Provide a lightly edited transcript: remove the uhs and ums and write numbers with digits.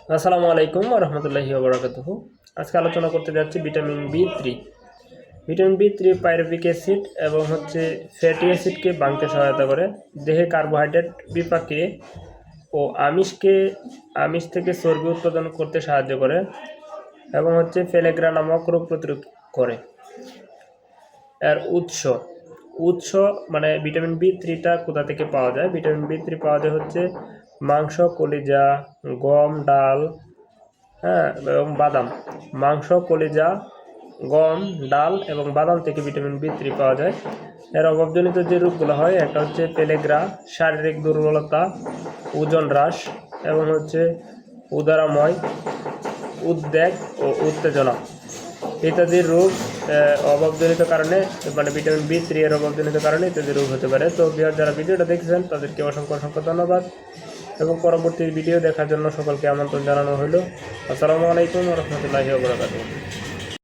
আসসালামু আলাইকুম রহমতুল্লাহি ওবরাকাতুহু। আজকে আলোচনা করতে যাচ্ছি vitamin B 3। Vitamin B 3 pyruvic acid এবং ফ্যাটি অ্যাসিডকে ভাঙতে সহায়তা করে, দেহে কার্বোহাইড্রেট বিপাকে ও আমিষ থেকে চর্বি উৎপাদন করতে সাহায্য করে এবং ফেলেগ্রা নামক রোগ প্রতিরোধ করে। এর উৎস মানে ভিটামিন বি 3টা কোথা থেকে পাওয়া যায়? ভিটামিন বি 3 পাওয়া যায় মাংস, কলিজা, গম, ডাল, হ্যাঁ, এবং বাদাম। মাংস, কলিজা, গম, ডাল এবং বাদাম থেকে ভিটামিন বি 3 পাওয়া যায়। এর অভাবজনিত যে রোগগুলো হয়, একটা পেলেগ্রা, শারীরিক দুর্বলতা, ওজন হ্রাস এবং উদারাময় উদ্বেগ ও উত্তেজনা ইত্যাদি রোগ অভাবজনিত কারণে, মানে ভিটামিন বি 3 এর অভাবজনিত কারণে ইত্যাদি রোগ হতে পারে। তো যারা ভিডিওটা দেখছেন তাদেরকে অসংখ্য ধন্যবাদ এবং পরবর্তী ভিডিও দেখার জন্য সকলকে আমন্ত্রণ জানানো হলো। আসসালামু আলাইকুম রহমতুল্লাহি ওয়া বারাকাতুহু।